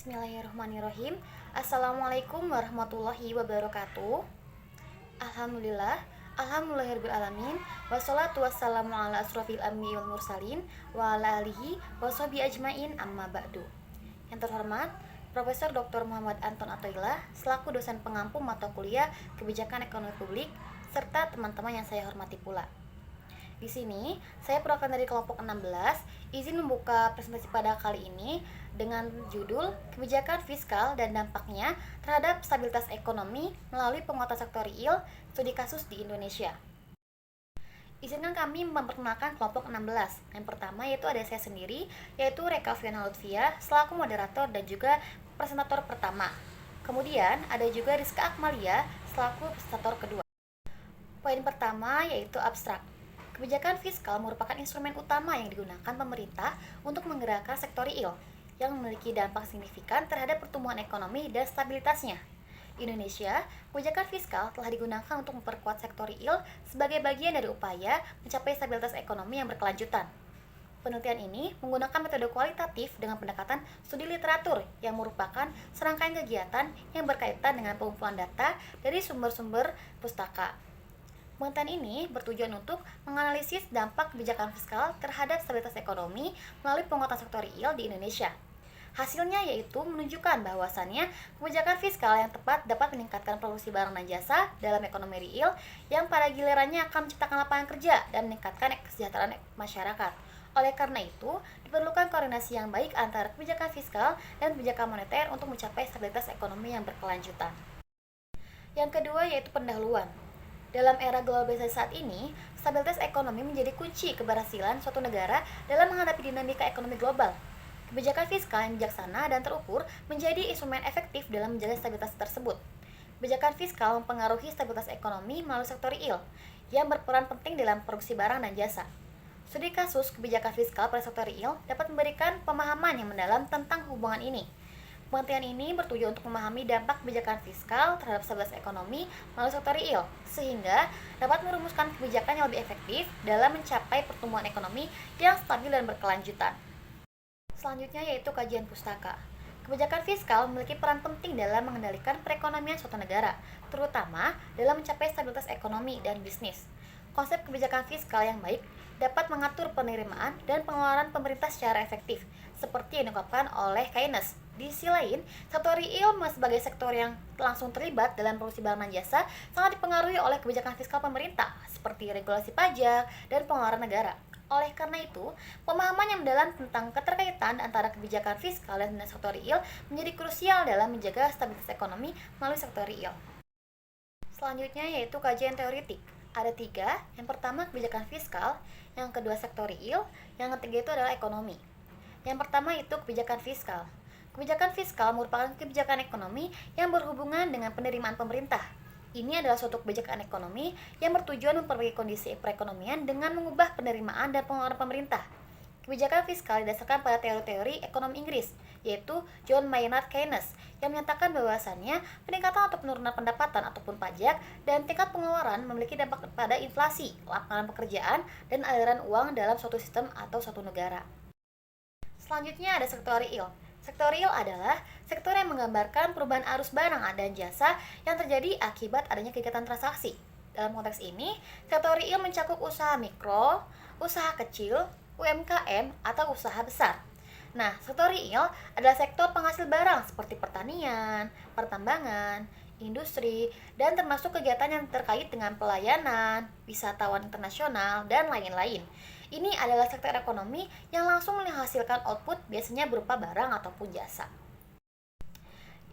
Bismillahirrahmanirrahim. Assalamualaikum warahmatullahi wabarakatuh. Alhamdulillahirrahmanirrahim. Wassalatu wassalamu ala asrofil anbiya'i wal mursalin wa ala alihi wa sahbihi ajmain amma ba'du. Yang terhormat Profesor Dr. Muhammad Anton Athaillah selaku dosen pengampu mata kuliah Kebijakan Ekonomi Publik serta teman-teman yang saya hormati pula. Di sini, saya perwakilan dari kelompok 16, izin membuka presentasi pada kali ini dengan judul Kebijakan Fiskal dan Dampaknya Terhadap Stabilitas Ekonomi Melalui Penguatan Sektor Real, Studi Kasus di Indonesia. Izinkan kami memperkenalkan kelompok 16. Yang pertama yaitu ada saya sendiri, yaitu Reka Fiona Lutfia, selaku moderator dan juga presentator pertama. Kemudian ada juga Rizka Akmalia, selaku presentator kedua. Poin pertama yaitu abstrak. Kebijakan fiskal merupakan instrumen utama yang digunakan pemerintah untuk menggerakkan sektor real yang memiliki dampak signifikan terhadap pertumbuhan ekonomi dan stabilitasnya. Di Indonesia, kebijakan fiskal telah digunakan untuk memperkuat sektor real sebagai bagian dari upaya mencapai stabilitas ekonomi yang berkelanjutan. Penelitian ini menggunakan metode kualitatif dengan pendekatan studi literatur yang merupakan serangkaian kegiatan yang berkaitan dengan pengumpulan data dari sumber-sumber pustaka. Penelitian ini bertujuan untuk menganalisis dampak kebijakan fiskal terhadap stabilitas ekonomi melalui penguatan sektor real di Indonesia. Hasilnya yaitu menunjukkan bahwasannya kebijakan fiskal yang tepat dapat meningkatkan produksi barang dan jasa dalam ekonomi real yang pada gilirannya akan menciptakan lapangan kerja dan meningkatkan kesejahteraan masyarakat. Oleh karena itu, diperlukan koordinasi yang baik antara kebijakan fiskal dan kebijakan moneter untuk mencapai stabilitas ekonomi yang berkelanjutan. Yang kedua yaitu pendahuluan. Dalam era globalisasi saat ini, stabilitas ekonomi menjadi kunci keberhasilan suatu negara dalam menghadapi dinamika ekonomi global. Kebijakan fiskal yang bijaksana dan terukur menjadi instrumen efektif dalam menjaga stabilitas tersebut. Kebijakan fiskal mempengaruhi stabilitas ekonomi melalui sektor real, yang berperan penting dalam produksi barang dan jasa. Studi kasus kebijakan fiskal pada sektor real dapat memberikan pemahaman yang mendalam tentang hubungan ini. Penelitian ini bertujuan untuk memahami dampak kebijakan fiskal terhadap stabilitas ekonomi melalui sektor real, sehingga dapat merumuskan kebijakan yang lebih efektif dalam mencapai pertumbuhan ekonomi yang stabil dan berkelanjutan. Selanjutnya yaitu kajian pustaka. Kebijakan fiskal memiliki peran penting dalam mengendalikan perekonomian suatu negara, terutama dalam mencapai stabilitas ekonomi dan bisnis. Konsep kebijakan fiskal yang baik dapat mengatur penerimaan dan pengeluaran pemerintah secara efektif, seperti yang diungkapkan oleh Keynes. Di sisi lain, sektor real sebagai sektor yang langsung terlibat dalam produksi barang dan jasa sangat dipengaruhi oleh kebijakan fiskal pemerintah, seperti regulasi pajak dan pengeluaran negara. Oleh karena itu, pemahaman yang mendalam tentang keterkaitan antara kebijakan fiskal dan sektor real menjadi krusial dalam menjaga stabilitas ekonomi melalui sektor real. Selanjutnya yaitu kajian teoritik. Ada 3, yang pertama kebijakan fiskal, yang kedua sektor real, yang ketiga itu adalah ekonomi. Yang pertama itu kebijakan fiskal. Kebijakan fiskal merupakan kebijakan ekonomi yang berhubungan dengan penerimaan pemerintah. Ini adalah suatu kebijakan ekonomi yang bertujuan memperbaiki kondisi perekonomian dengan mengubah penerimaan dan pengeluaran pemerintah. Kebijakan fiskal didasarkan pada teori-teori ekonomi Inggris, yaitu John Maynard Keynes, yang menyatakan bahwasannya peningkatan atau penurunan pendapatan ataupun pajak dan tingkat pengeluaran memiliki dampak pada inflasi, lapangan pekerjaan, dan aliran uang dalam suatu sistem atau suatu negara. Selanjutnya ada sektor real. Sektor real adalah sektor yang menggambarkan perubahan arus barang dan jasa yang terjadi akibat adanya kegiatan transaksi. Dalam konteks ini, sektor real mencakup usaha mikro, usaha kecil, UMKM, atau usaha besar. Nah, sektor real adalah sektor penghasil barang seperti pertanian, pertambangan, industri, dan termasuk kegiatan yang terkait dengan pelayanan, wisatawan internasional, dan lain-lain. Ini adalah sektor ekonomi yang langsung menghasilkan output biasanya berupa barang ataupun jasa.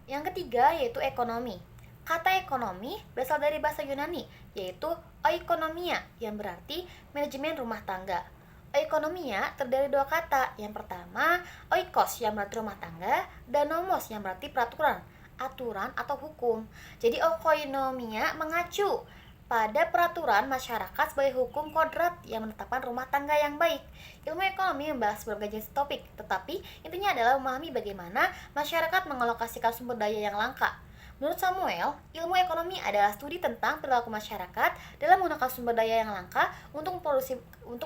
Yang ketiga yaitu ekonomi. Kata ekonomi berasal dari bahasa Yunani, yaitu oikonomia, yang berarti manajemen rumah tangga. Oikonomia terdiri dari 2 kata. Yang pertama, oikos yang berarti rumah tangga, dan nomos yang berarti peraturan, aturan atau hukum. Jadi oikonomia mengacu pada peraturan masyarakat sebagai hukum kodrat yang menetapkan rumah tangga yang baik. Ilmu ekonomi membahas berbagai jenis topik, tetapi intinya adalah memahami bagaimana masyarakat mengalokasikan sumber daya yang langka. Menurut Samuel, ilmu ekonomi adalah studi tentang perilaku masyarakat dalam menggunakan sumber daya yang langka untuk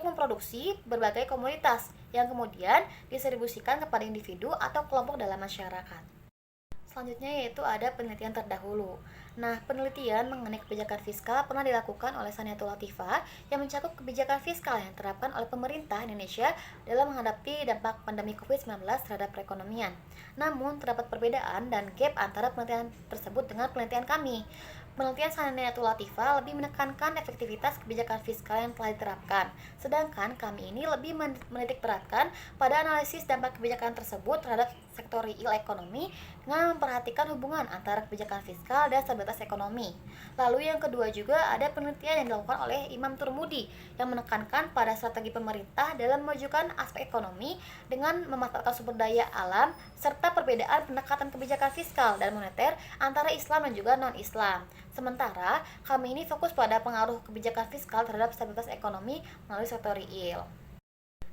memproduksi berbagai komoditas yang kemudian didistribusikan kepada individu atau kelompok dalam masyarakat. Selanjutnya yaitu ada penelitian terdahulu. Nah, penelitian mengenai kebijakan fiskal pernah dilakukan oleh Saniatul Latifah yang mencakup kebijakan fiskal yang diterapkan oleh pemerintah Indonesia dalam menghadapi dampak pandemi COVID-19 terhadap perekonomian. Namun, terdapat perbedaan dan gap antara penelitian tersebut dengan penelitian kami. Penelitian Saniatul Latifah lebih menekankan efektivitas kebijakan fiskal yang telah diterapkan, sedangkan kami ini lebih menitik beratkan pada analisis dampak kebijakan tersebut terhadap sektor real ekonomi dengan memperhatikan hubungan antara kebijakan fiskal dan stabilitas ekonomi. Lalu yang kedua juga ada penelitian yang dilakukan oleh Imam Turmudi yang menekankan pada strategi pemerintah dalam memajukan aspek ekonomi dengan memanfaatkan sumber daya alam serta perbedaan pendekatan kebijakan fiskal dan moneter antara Islam dan juga non-Islam. Sementara kami ini fokus pada pengaruh kebijakan fiskal terhadap stabilitas ekonomi melalui sektor real.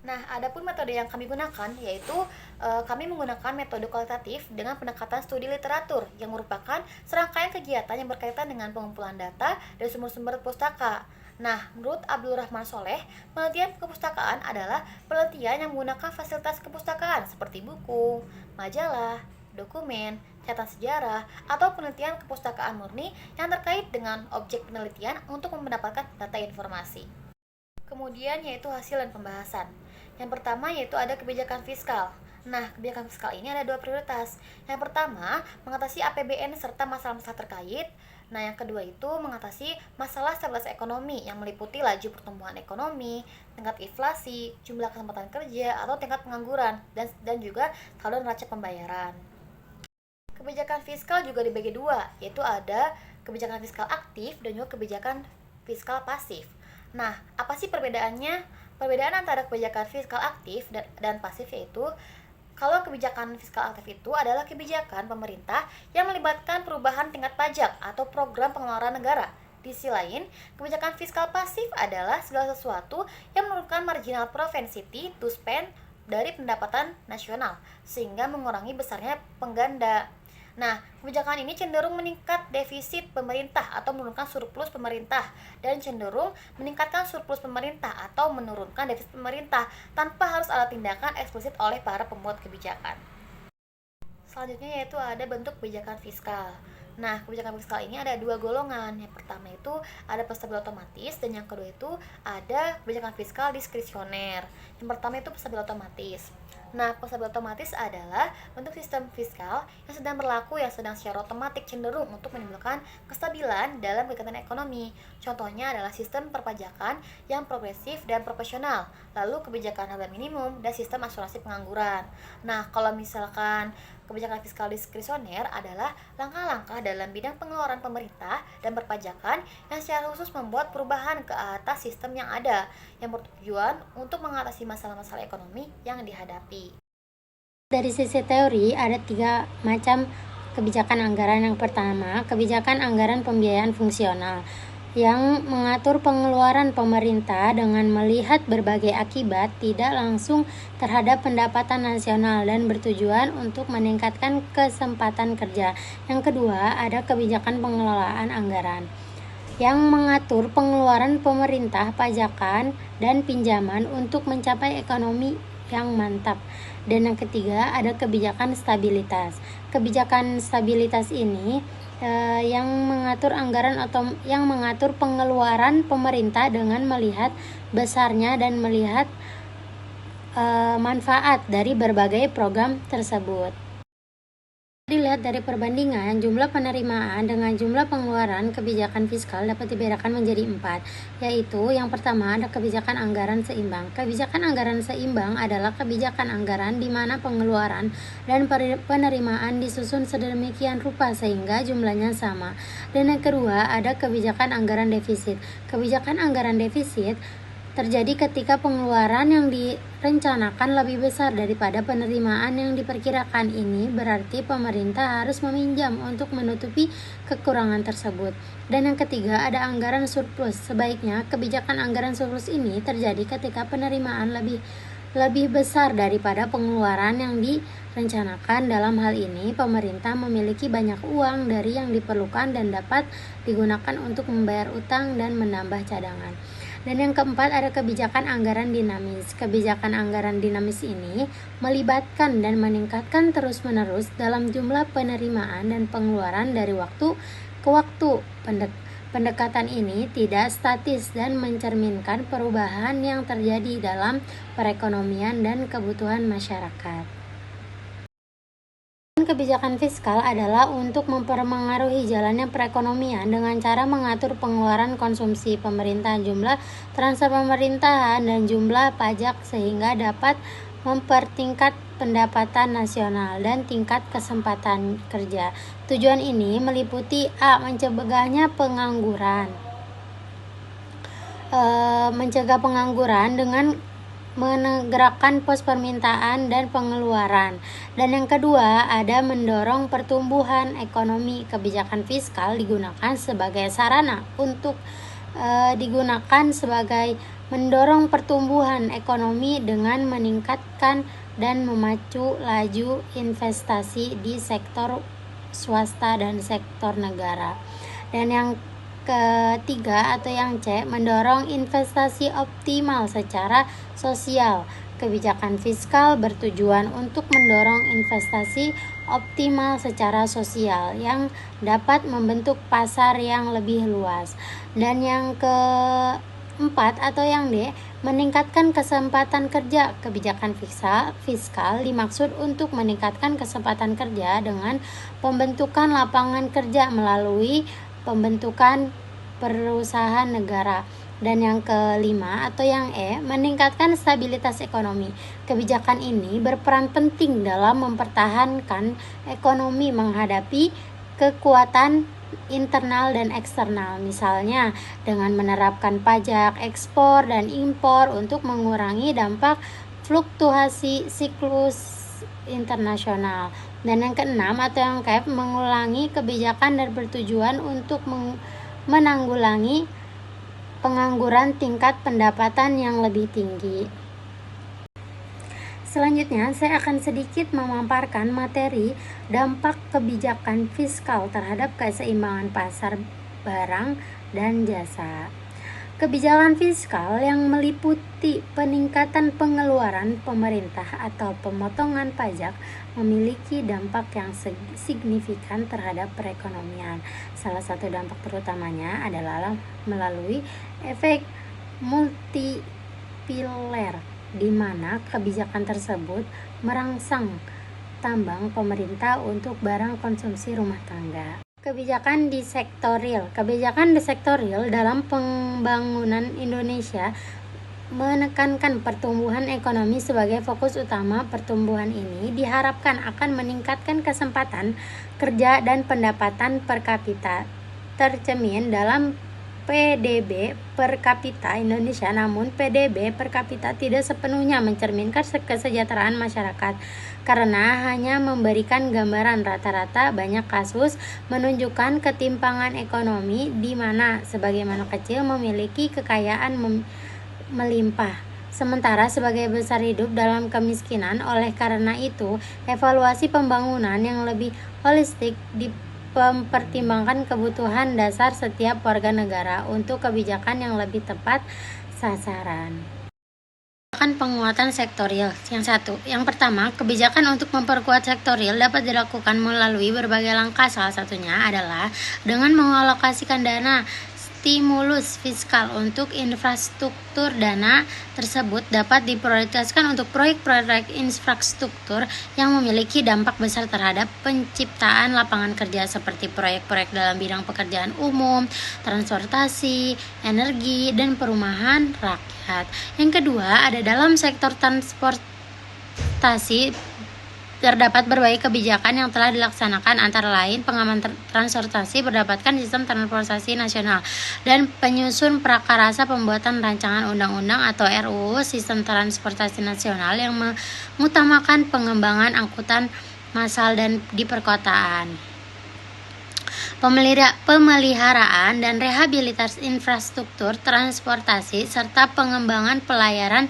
Nah, adapun metode yang kami gunakan yaitu kami menggunakan metode kualitatif dengan pendekatan studi literatur yang merupakan serangkaian kegiatan yang berkaitan dengan pengumpulan data dari sumber-sumber pustaka. Nah, menurut Abdul Rahman Soleh, penelitian kepustakaan adalah penelitian yang menggunakan fasilitas kepustakaan seperti buku, majalah, dokumen, catatan sejarah, atau penelitian kepustakaan murni yang terkait dengan objek penelitian untuk mendapatkan data informasi. Kemudian yaitu hasil dan pembahasan. Yang pertama yaitu ada kebijakan fiskal. Nah, kebijakan fiskal ini ada dua prioritas. Yang pertama, mengatasi APBN serta masalah-masalah terkait. Nah, yang kedua itu mengatasi masalah stabilitas ekonomi yang meliputi laju pertumbuhan ekonomi, tingkat inflasi, jumlah kesempatan kerja, atau tingkat pengangguran, dan juga saldo neraca pembayaran. Kebijakan fiskal juga dibagi dua, yaitu ada kebijakan fiskal aktif dan juga kebijakan fiskal pasif. Nah, apa sih perbedaannya? Perbedaan antara kebijakan fiskal aktif dan pasif yaitu kalau kebijakan fiskal aktif itu adalah kebijakan pemerintah yang melibatkan perubahan tingkat pajak atau program pengeluaran negara. Di sisi lain, kebijakan fiskal pasif adalah segala sesuatu yang menurunkan marginal propensity to spend dari pendapatan nasional sehingga mengurangi besarnya pengganda. Nah, kebijakan ini cenderung meningkat defisit pemerintah atau menurunkan surplus pemerintah dan cenderung meningkatkan surplus pemerintah atau menurunkan defisit pemerintah tanpa harus ada tindakan eksplisit oleh para pembuat kebijakan. Selanjutnya yaitu ada bentuk kebijakan fiskal. Nah, kebijakan fiskal ini ada dua golongan. Yang pertama itu ada stabil otomatis dan yang kedua itu ada kebijakan fiskal diskresioner. Yang pertama itu stabil otomatis. Nah, stabil otomatis adalah bentuk sistem fiskal yang sedang berlaku yang sedang secara otomatis cenderung untuk menimbulkan kestabilan dalam kegiatan ekonomi. Contohnya adalah sistem perpajakan yang progresif dan proporsional, lalu kebijakan harga minimum dan sistem asuransi pengangguran. Nah, kalau misalkan kebijakan fiskal diskresioner adalah langkah-langkah dalam bidang pengeluaran pemerintah dan perpajakan yang secara khusus membuat perubahan ke atas sistem yang ada yang bertujuan untuk mengatasi masalah-masalah ekonomi yang dihadapi. Dari sisi teori ada 3 macam kebijakan anggaran. Yang pertama, kebijakan anggaran pembiayaan fungsional yang mengatur pengeluaran pemerintah dengan melihat berbagai akibat tidak langsung terhadap pendapatan nasional dan bertujuan untuk meningkatkan kesempatan kerja. Yang kedua, ada kebijakan pengelolaan anggaran yang mengatur pengeluaran pemerintah, pajakan, dan pinjaman untuk mencapai ekonomi yang mantap. Dan yang ketiga, ada kebijakan stabilitas. Kebijakan stabilitas ini yang mengatur anggaran atau yang mengatur pengeluaran pemerintah dengan melihat besarnya dan melihat manfaat dari berbagai program tersebut. Dilihat dari perbandingan jumlah penerimaan dengan jumlah pengeluaran, kebijakan fiskal dapat dibedakan menjadi 4, yaitu yang pertama ada kebijakan anggaran seimbang. Kebijakan anggaran seimbang adalah kebijakan anggaran di mana pengeluaran dan penerimaan disusun sedemikian rupa sehingga jumlahnya sama. Dan yang kedua ada kebijakan anggaran defisit. Kebijakan anggaran defisit terjadi ketika pengeluaran yang direncanakan lebih besar daripada penerimaan yang diperkirakan. Ini berarti pemerintah harus meminjam untuk menutupi kekurangan tersebut. Dan yang ketiga ada anggaran surplus. Sebaiknya kebijakan anggaran surplus ini terjadi ketika penerimaan lebih besar daripada pengeluaran yang direncanakan. Dalam hal ini, pemerintah memiliki banyak uang dari yang diperlukan dan dapat digunakan untuk membayar utang dan menambah cadangan. Dan yang keempat ada kebijakan anggaran dinamis. Kebijakan anggaran dinamis ini melibatkan dan meningkatkan terus-menerus dalam jumlah penerimaan dan pengeluaran dari waktu ke waktu. Pendekatan ini tidak statis dan mencerminkan perubahan yang terjadi dalam perekonomian dan kebutuhan masyarakat. Kebijakan fiskal adalah untuk mempengaruhi jalannya perekonomian dengan cara mengatur pengeluaran konsumsi pemerintah, jumlah transfer pemerintahan, dan jumlah pajak sehingga dapat mempertingkat pendapatan nasional dan tingkat kesempatan kerja. Tujuan ini meliputi mencegahnya pengangguran. Mencegah pengangguran dengan menggerakkan pos permintaan dan pengeluaran. Dan yang kedua ada mendorong pertumbuhan ekonomi. Kebijakan fiskal digunakan sebagai sarana untuk mendorong pertumbuhan ekonomi dengan meningkatkan dan memacu laju investasi di sektor swasta dan sektor negara. Dan yang ketiga atau yang C, mendorong investasi optimal secara sosial. Kebijakan fiskal bertujuan untuk mendorong investasi optimal secara sosial yang dapat membentuk pasar yang lebih luas. Dan yang keempat atau yang D, meningkatkan kesempatan kerja. Kebijakan fiskal dimaksud untuk meningkatkan kesempatan kerja dengan pembentukan lapangan kerja melalui pembentukan perusahaan negara. Dan yang kelima atau yang E, meningkatkan stabilitas ekonomi. Kebijakan ini berperan penting dalam mempertahankan ekonomi menghadapi kekuatan internal dan eksternal, misalnya dengan menerapkan pajak ekspor dan impor untuk mengurangi dampak fluktuasi siklus internasional. Dan yang keenam atau yang K, mengulangi kebijakan dan bertujuan untuk menanggulangi pengangguran tingkat pendapatan yang lebih tinggi. Selanjutnya, saya akan sedikit memaparkan materi dampak kebijakan fiskal terhadap keseimbangan pasar barang dan jasa. Kebijakan fiskal yang meliputi peningkatan pengeluaran pemerintah atau pemotongan pajak memiliki dampak yang signifikan terhadap perekonomian. Salah satu dampak terutamanya adalah melalui efek multiplier, di mana kebijakan tersebut merangsang tambang pemerintah untuk barang konsumsi rumah tangga. Kebijakan di sektor real. Kebijakan di sektor real dalam pembangunan Indonesia menekankan pertumbuhan ekonomi sebagai fokus utama. Pertumbuhan ini diharapkan akan meningkatkan kesempatan kerja dan pendapatan per kapita, tercermin dalam PDB per kapita Indonesia. Namun PDB per kapita tidak sepenuhnya mencerminkan kesejahteraan masyarakat karena hanya memberikan gambaran rata-rata. Banyak kasus menunjukkan ketimpangan ekonomi di mana sebagian kecil memiliki kekayaan melimpah sementara sebagai besar hidup dalam kemiskinan. Oleh karena itu, evaluasi pembangunan yang lebih holistik mempertimbangkan kebutuhan dasar setiap warga negara untuk kebijakan yang lebih tepat sasaran. Penguatan sektor real. Yang pertama, kebijakan untuk memperkuat sektor real dapat dilakukan melalui berbagai langkah. Salah satunya adalah dengan mengalokasikan dana stimulus fiskal untuk infrastruktur. Dana tersebut dapat diprioritaskan untuk proyek-proyek infrastruktur yang memiliki dampak besar terhadap penciptaan lapangan kerja seperti proyek-proyek dalam bidang pekerjaan umum, transportasi, energi, dan perumahan rakyat. Yang kedua, ada dalam sektor transportasi terdapat berbagai kebijakan yang telah dilaksanakan, antara lain pengaman transportasi berdasarkan sistem transportasi nasional dan penyusun prakarasa pembuatan rancangan undang-undang atau RUU sistem transportasi nasional yang mengutamakan pengembangan angkutan massal dan di perkotaan, pemeliharaan dan rehabilitasi infrastruktur transportasi, serta pengembangan pelayaran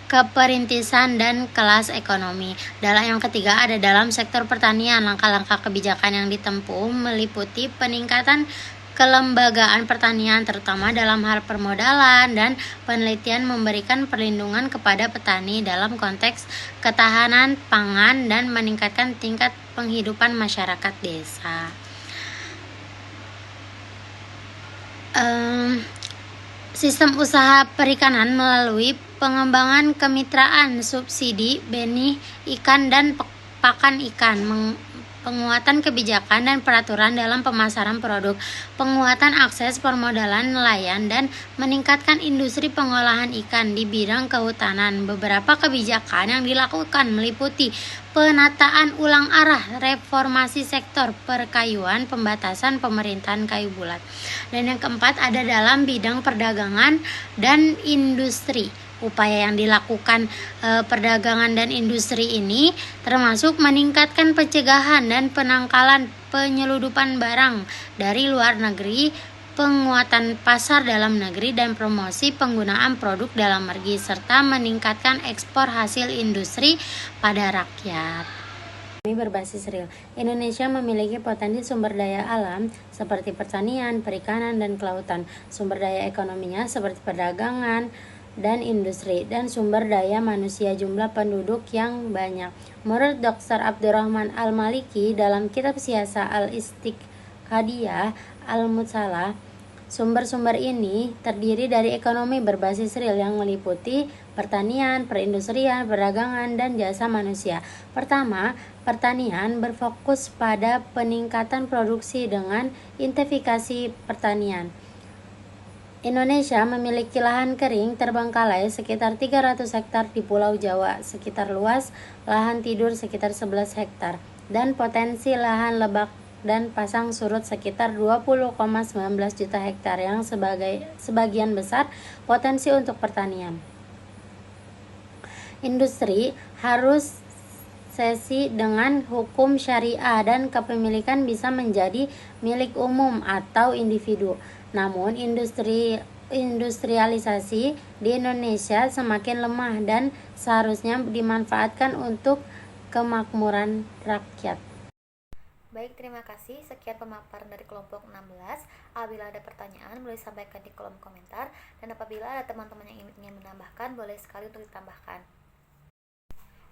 keperintisan dan kelas ekonomi. Yang ketiga ada dalam sektor pertanian. Langkah-langkah kebijakan yang ditempuh meliputi peningkatan kelembagaan pertanian, terutama dalam hal permodalan dan penelitian, memberikan perlindungan kepada petani dalam konteks ketahanan pangan dan meningkatkan tingkat penghidupan masyarakat desa. Sistem usaha perikanan melalui pengembangan kemitraan, subsidi benih ikan dan pakan ikan, penguatan kebijakan dan peraturan dalam pemasaran produk, penguatan akses permodalan nelayan, dan meningkatkan industri pengolahan ikan di bidang kehutanan. Beberapa kebijakan yang dilakukan meliputi penataan ulang arah, reformasi sektor perkayuan, pembatasan pemerintahan kayu bulat. Dan yang keempat ada dalam bidang perdagangan dan industri. Upaya yang dilakukan perdagangan dan industri ini termasuk meningkatkan pencegahan dan penangkalan penyeludupan barang dari luar negeri, penguatan pasar dalam negeri, dan promosi penggunaan produk dalam negeri, serta meningkatkan ekspor hasil industri pada rakyat. Berbasis real. Indonesia memiliki potensi sumber daya alam seperti pertanian, perikanan, dan kelautan. Sumber daya ekonominya seperti perdagangan dan industri, dan sumber daya manusia jumlah penduduk yang banyak. Menurut Dr. Abdurrahman Al-Maliki dalam kitab Siasa Al-Istiqadiyah Al-Mutsalah, sumber-sumber ini terdiri dari ekonomi berbasis real yang meliputi pertanian, perindustrian, perdagangan, dan jasa manusia. Pertama, pertanian berfokus pada peningkatan produksi dengan intensifikasi pertanian. Indonesia memiliki lahan kering terbengkalai sekitar 300 hektar di Pulau Jawa, sekitar luas lahan tidur sekitar 11 hektar, dan potensi lahan lebak dan pasang surut sekitar 20,19 juta hektar yang sebagian besar potensi untuk pertanian. Industri harus sesi dengan hukum syariah dan kepemilikan bisa menjadi milik umum atau individu. Namun industrialisasi di Indonesia semakin lemah dan seharusnya dimanfaatkan untuk kemakmuran rakyat. Baik, terima kasih. Sekian pemaparan dari kelompok 16. Apabila ada pertanyaan, boleh sampaikan di kolom komentar. Dan apabila ada teman-teman yang ingin menambahkan, boleh sekali untuk ditambahkan.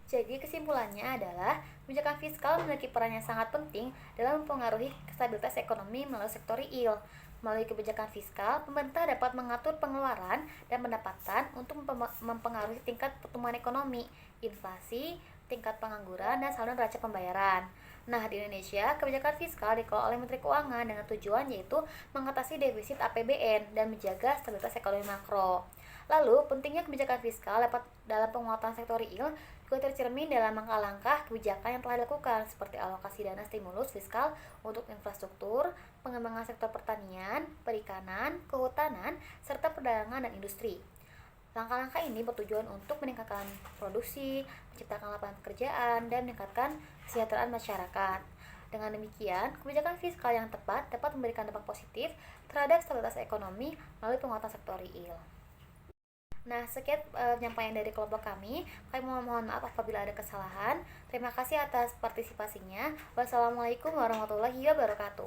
Jadi kesimpulannya adalah kebijakan fiskal memiliki peran yang sangat penting dalam mempengaruhi stabilitas ekonomi melalui sektor real. Melalui kebijakan fiskal, pemerintah dapat mengatur pengeluaran dan pendapatan untuk mempengaruhi tingkat pertumbuhan ekonomi, inflasi, tingkat pengangguran, dan saldo neraca pembayaran. Nah, di Indonesia, kebijakan fiskal dikelola oleh Menteri Keuangan dengan tujuan yaitu mengatasi defisit APBN dan menjaga stabilitas ekonomi makro. Lalu, pentingnya kebijakan fiskal dalam penguatan sektor real juga tercermin dalam langkah-langkah kebijakan yang telah dilakukan, seperti alokasi dana stimulus fiskal untuk infrastruktur, pengembangan sektor pertanian, perikanan, kehutanan, serta perdagangan dan industri. Langkah-langkah ini bertujuan untuk meningkatkan produksi, menciptakan lapangan pekerjaan, dan meningkatkan kesejahteraan masyarakat. Dengan demikian, kebijakan fiskal yang tepat dapat memberikan dampak positif terhadap stabilitas ekonomi melalui penguatan sektor real. Nah, sekian penyampaian dari kelompok kami. Kami mohon maaf apabila ada kesalahan. Terima kasih atas partisipasinya. Wassalamualaikum warahmatullahi wabarakatuh.